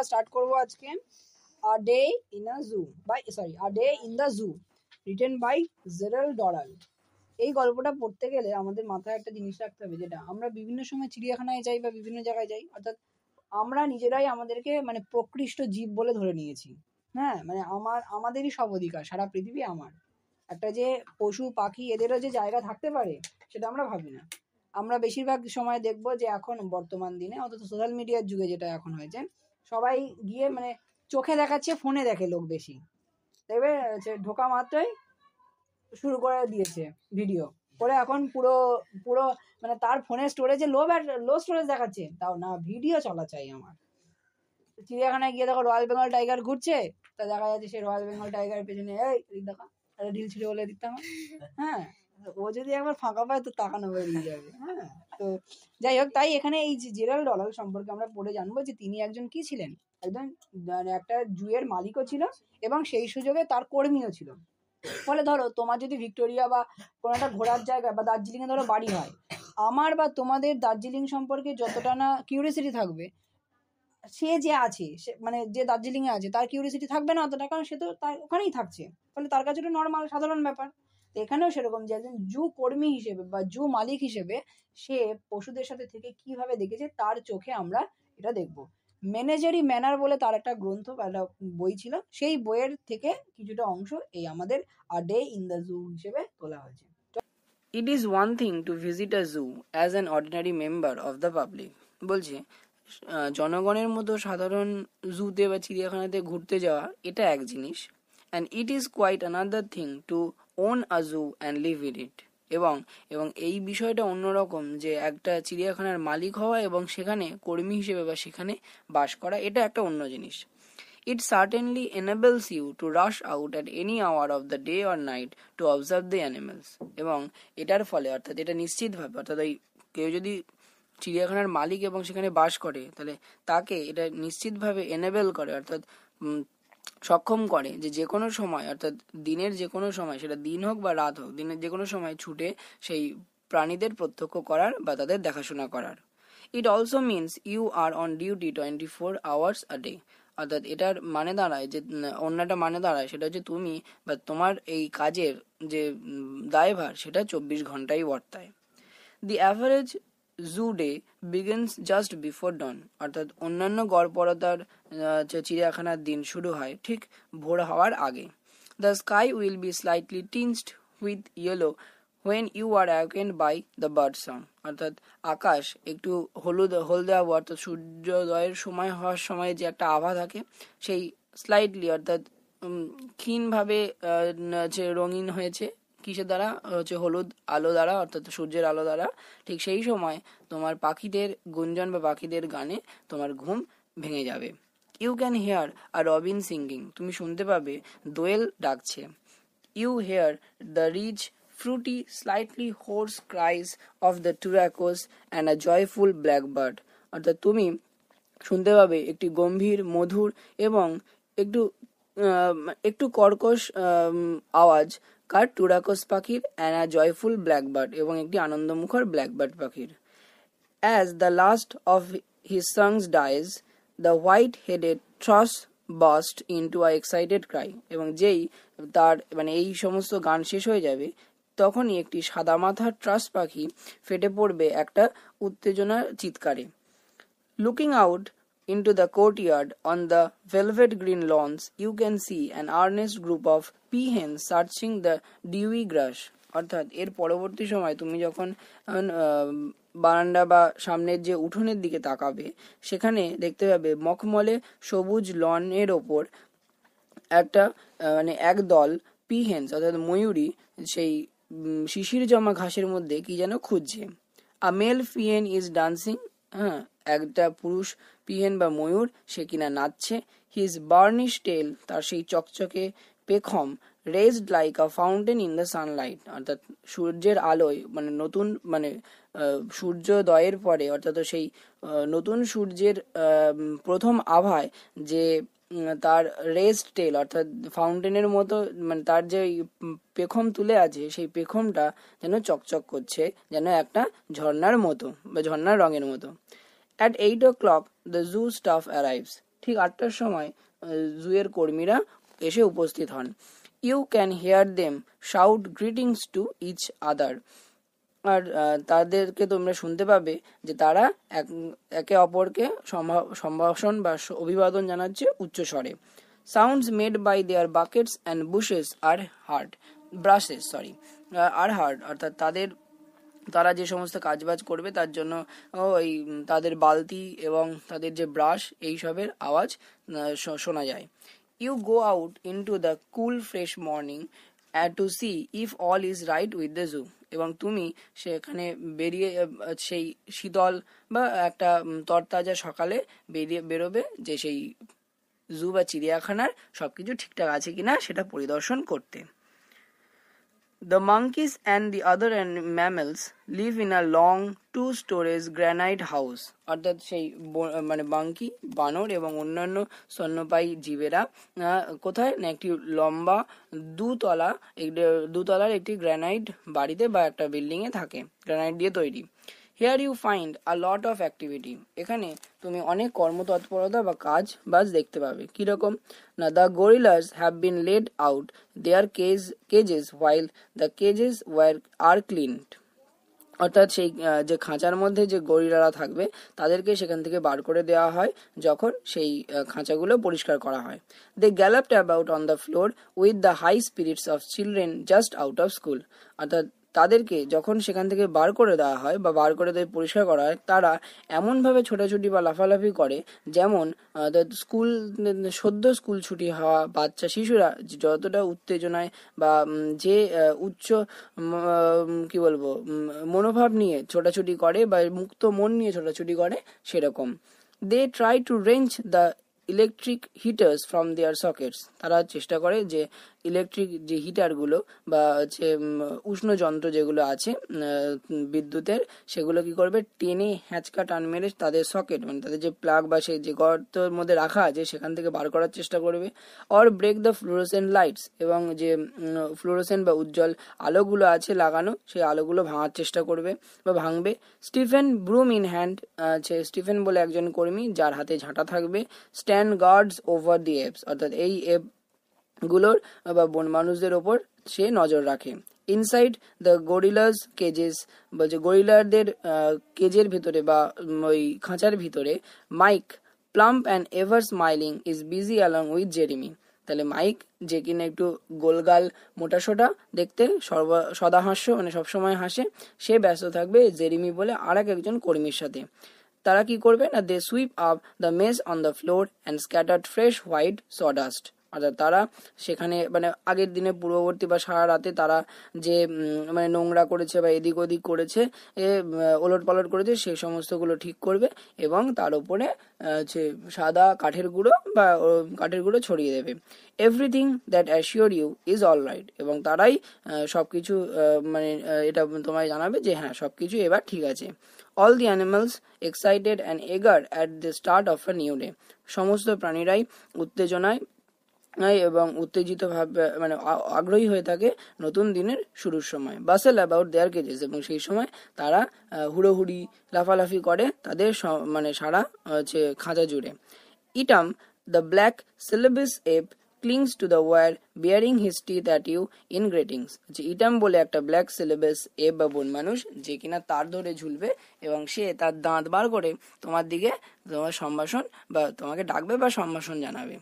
Start করবো আজকে a day in a zoo by a day in the zoo written by Gerald Durrell. এই গল্পটা পড়তে গেলে আমাদের মাথায় একটা জিনিস রাখতে হবে, যেটা আমরা বিভিন্ন সময় চিড়িয়াখানায় যাই বা বিভিন্ন জায়গায় যাই, অর্থাৎ আমরা নিজেরাই আমাদেরকে মানে প্রকৃষ্ট জীব বলে ধরে নিয়েছি। হ্যাঁ, মানে আমাদেরই সব অধিকার, সারা পৃথিবী আমার। একটা যে পশু পাখি এদেরও যে জায়গা থাকতে পারে সেটা আমরা ভাবি না। আমরা বেশিরভাগ সময় দেখবো যে এখন বর্তমান দিনে অন্তত সোশ্যাল মিডিয়ার যুগে যেটা এখন হয়েছে, সবাই গিয়ে মানে চোখে দেখাচ্ছে, ফোনে দেখে লোক বেশি। দেখবে ঢোকা মাত্রই শুরু করে দিয়েছে ভিডিও করে। এখন পুরো পুরো মানে তার ফোনের স্টোরেজে লো স্টোরেজ দেখাচ্ছে, তাও না ভিডিও চলা চাই আমার। চিড়িয়াখানায় গিয়ে দেখো রয়্যাল বেঙ্গল টাইগার ঘুরছে, তা দেখা যাচ্ছে সেই রয়্যাল বেঙ্গল টাইগারের পেছনে এই দেখা একটা ঢিল ছিঁড়ে বলে দিতাম। হ্যাঁ, ও যদি একবার ফাঁকা পায় তো তাকানো বেরিয়ে যাবে। হ্যাঁ, তো যাই হোক, তাই এখানে এই যে জেরাল্ড ডরাল সম্পর্কে আমরা পড়ে জানবো যে তিনি একজন কি ছিলেন, একজন মানে একটা জুয়ের মালিকও ছিল এবং সেই সুযোগে তার কর্মীও ছিল। ফলে ধরো তোমার যদি ভিক্টোরিয়া বা কোনো একটা ঘোরার জায়গা বা দার্জিলিংয়ে ধরো বাড়ি হয়, আমার বা তোমাদের দার্জিলিং সম্পর্কে যতটা না কিউরিয়াসিটি থাকবে, সে যে আছে সে মানে যে দার্জিলিংয়ে আছে তার কিউরিয়াসিটি থাকবে না অতটা, কারণ সে তো তার ওখানেই থাকছে। ফলে তার কাছে একটা নর্মাল সাধারণ ব্যাপার। তো এখানেও সেরকম যে একজন জু কর্মী হিসেবে বা জু মালিক হিসেবে সে পশুদের সাথে থেকে কিভাবে দেখেছে তার চোখে আমরা এটা দেখবো। ম্যানেজারি ম্যানার বলে তার একটা গ্রন্থ বা একটা বই ছিল, সেই বইয়ের থেকে কিছুটা অংশ এই আমাদের a day in the zoo হিসেবে তোলা হয়েছে। It is one thing to visit a zoo as an ordinary member of the public. বলছে জনগণের মতো সাধারণ জুতে বা চিড়িয়াখানাতে ঘুরতে যাওয়া এটা এক জিনিস, and it is quite another thing to own a zoo and live in it. এবং এবং এই বিষয়টা অন্যরকম যে একটা চিড়িয়াখানার মালিক হওয়া এবং সেখানে কর্মী হিসেবে বা সেখানে বাস করা, এটা একটা অন্য জিনিস। It certainly enables you to rush out at any hour of the day or night to observe the animals. এবং এটার ফলে অর্থাৎ এটা নিশ্চিতভাবে অর্থাৎ ওই কেউ যদি চিড়িয়াখানার মালিক এবং সেখানে বাস করে, তাহলে তাকে এটা নিশ্চিতভাবে এনেবেল করে অর্থাৎ সক্ষম করে যে কোনো সময় অর্থাৎ দিনের যে কোনো সময়, সেটা দিন হোক বা রাত হোক, দিনের যে কোনো সময় ছুটে সেই প্রাণীদের প্রত্যক্ষ করার বা তাদের দেখাশোনা করার। It also means you are on duty 24 hours a day. অর্থাৎ এটার মানে দাঁড়ায় যে অন্যটা মানে দাঁড়ায় সেটা হচ্ছে তুমি বা তোমার এই কাজের যে দায়ভার সেটা 24 ঘন্টাই বর্তায়। The average zoo day begins just before dawn. অর্থাৎ অন্যান্য গড়পড়তার চিড়িয়াখানার দিন শুরু হয় ঠিক ভোর হওয়ার আগে। The sky will be slightly tinged with yellow when you are awakened by the bird song. অর্থাৎ আকাশ একটু হলদে আবহাওয়া অর্থাৎ সূর্যোদয়ের সময় হওয়ার সময় যে একটা আভা থাকে, সেই স্লাইটলি অর্থাৎ ক্ষীণভাবে রঙিন হয়েছে কিসের দ্বারা, হচ্ছে হলুদ আলো দ্বারা অর্থাৎ সূর্যের আলো দ্বারা। ঠিক সেই সময় তোমার পাখিদের গুঞ্জন বা পাখিদের গানে তোমার ঘুম ভেঙে যাবে। You can hear a robin singing. তুমি শুনতে পাবে দোয়েল ডাকছে। You hear the rich fruity, slightly hoarse cries of the turacos and a joyful blackbird. অর্থাৎ তুমি শুনতে পাবে একটি গম্ভীর মধুর এবং একটু একটু কর্কশ আওয়াজ কার টুরাকোস পাখির, অ্যান্ড আ জয়ফুল ব্ল্যাকবার্ড এবং একটি আনন্দমুখর ব্ল্যাকবার্ড পাখির। As the last of his songs dies, the white-headed thrush burst into a excited cry. এবং যেই তার মানে এই সমস্ত গান শেষ হয়ে যাবে, তখনই একটি সাদা মাথার ট্রাস পাখি ফেটে পড়বে একটা উত্তেজনার চিৎকারে। Looking out into the courtyard on the velvet green lawns, you can see an earnest group of peahens searching the dewy grass. অর্থাৎ এর পরবর্তী সময় তুমি যখন বারান্দা বা সামনের যে উঠোনের দিকে তাকাবে, সেখানে দেখতে পাবে মখমলে সবুজ লনের ওপর একটা মানে একদল পিহেন্স অর্থাৎ ময়ূরী সেই শিশির জমা ঘাসের মধ্যে কি যেন খুঁজছে। আ মেল পিহেন ইজ ডান্সিং। হ্যাঁ, একটা পুরুষ পিহেন বা ময়ূর সে কিনা নাচছে। হিজ বার্নিশ টেল, তার সেই চকচকে পেখম, raised like a fountain in the Sunlight. অর্থাৎ সূর্যের আলোয় মানে নতুন মানে সূর্যোদয়ের পরে অর্থাৎ সেই নতুন সূর্যের প্রথম আভায় যে তার রেস্ট টেল অর্থাৎ ফাউন্টেনের মতো মানে তার যে পেখম তুলে আছে, সেই পেখমটা যেন চকচক করছে, যেন একটা ঝর্ণার মতো বা ঝর্ণার রঙের মতো। At 8 o'clock, the zoo staff arrives. ঠিক 8টার সময় জুয়ের কর্মীরা এসে উপস্থিত হন। You can hear them shout greetings to each other. আর তাদেরকে তোমরা শুনতে পাবে যে তারা একে অপরকে সম্ভাষণ বা অভিবাদন জানাচ্ছে উচ্চ স্বরে। Sounds made by their buckets and bushes are heard brushes are heard, অর্থাৎ তারা যে সমস্ত কাজবাজ করবে তার জন্য ওই তাদের বালতি এবং তাদের যে ব্রাশ এইসবের আওয়াজ শোনা যায়। You go out into the cool fresh morning to see if all is right with the zoo. এবং তুমি সেখানে বেরিয়ে সেই শীতল বা একটা তরতাজা সকালে বেরোবে যে সেই জু বা চিড়িয়াখানার সবকিছু ঠিকঠাক আছে কিনা সেটা পরিদর্শন করতে। The monkeys and the other mammals live in a long 2 stories granite house. অর্থাৎ সেই মানে মাঙ্কি, বানর এবং অন্যান্য স্তন্যপায়ী জীবেরা কোথায় না একটি লম্বা দুতলার একটি গ্রানাইট বাড়িতে বা একটা বিল্ডিং এ থাকে, গ্রানাইট দিয়ে তৈরি। Here you find a lot of activity. এখানে তুমি অনেক কর্মতৎপরতা বা কাজ বাজ দেখতে পাবে। কিরকম না, the gorillas have been laid out their cages while the cages are cleaned. অর্থাৎ সেই যে খাঁচার মধ্যে যে গরিলারা থাকবে তাদেরকে সেখান থেকে বার করে দেওয়া হয় যখন সেই খাঁচাগুলো পরিষ্কার করা হয়। They galloped about on the floor with the high spirits of children just out of school. অর্থাৎ তাদেরকে যখন সেখান থেকে বার করে দেওয়া হয় বা বার করে দিয়ে পরিষ্কার করা হয়, তারা এমনভাবে ছোটাছুটি বা লাফালাফি করে যেমন সদ্য স্কুল ছুটি হওয়া বাচ্চা শিশুরা যতটা উত্তেজনায় বা যে উচ্চ কি বলবো মনোভাব নিয়ে ছোটাছুটি করে বা মুক্ত মন নিয়ে ছোটাছুটি করে সেরকম। They try to wrench the electric heaters from their sockets. তারা চেষ্টা করে যে ইলেকট্রিক যে হিটারগুলো বা হচ্ছে উষ্ণ যন্ত্র যেগুলো আছে বিদ্যুতের, সেগুলো কি করবে টেনে হ্যাঁচকা টান মেরে তাদের সকেট মানে তাদের যে প্লাগ বা সেই যে গর্তের মধ্যে রাখা আছে সেখান থেকে বার করার চেষ্টা করবে। Or break the fluorescent lights, এবং যে ফ্লোরোসেন্ট বা উজ্জ্বল আলোগুলো আছে লাগানো সেই আলোগুলো ভাঙার চেষ্টা করবে বা ভাঙবে। স্টিফেন ব্রুম ইন হ্যান্ড, স্টিফেন বলে একজন কর্মী যার হাতে ঝাঁটা থাকবে, stand guards over the apps, অর্থাৎ এই এপ গুলোর বা বন মানুষদের ওপর সে নজর রাখে। ইনসাইড দ্য গরিলাস কেজেস, বা যে গরিলারদের কেজের ভিতরে বা ওই খাঁচার ভিতরে, Mike plump and ever smiling is busy along with Jeremy. তাহলে মাইক যে কিনা একটু গোলগাল মোটাসোটা দেখতে, সদা হাস্য মানে সবসময় হাসে, সে ব্যস্ত থাকবে জেরিমি বলে আর একজন কর্মীর সাথে। তারা কি করবে না, they sweep up the mess on the floor and scattered fresh white sawdust. অর্থাৎ তারা সেখানে মানে আগের দিনে পূর্ববর্তী বা সারা রাতে তারা যে মানে নোংরা করেছে বা এদিক ওদিক করেছে, ওলট পালট করেছে, সেই সমস্তগুলো ঠিক করবে এবং তার উপরে সাদা কাঠের গুঁড়ো ছড়িয়ে দেবে। Everything that assure you is all right, এবং তারাই সবকিছু মানে এটা তোমায় জানাবে যে হ্যাঁ সবকিছু এবার ঠিক আছে। All the animals excited and eager at the start of a new day, সমস্ত প্রাণীরাই উত্তেজনায় এবং উত্তেজিত ভাবে মানে আগ্রহী হয়ে থাকে নতুন দিনের শুরুর সময়। বাসেল অ্যাবাউট দেয়ার কেজেস, এবং সেই সময় তারা হুড়োহুড়ি লাফালাফি করে তাদের মানে সারা খাঁচা জুড়ে। Itam the black Celebes ape clings to the wire baring his teeth at you in greetings. যে ইটাম বলে একটা ব্ল্যাক সিলেবাস এপ বা বন মানুষ যে কিনা তার ধরে ঝুলবে এবং সে তার দাঁত বার করে তোমার দিকে তোমার সম্ভাষণ বা তোমাকে ডাকবে বা সম্ভাষণ জানাবে।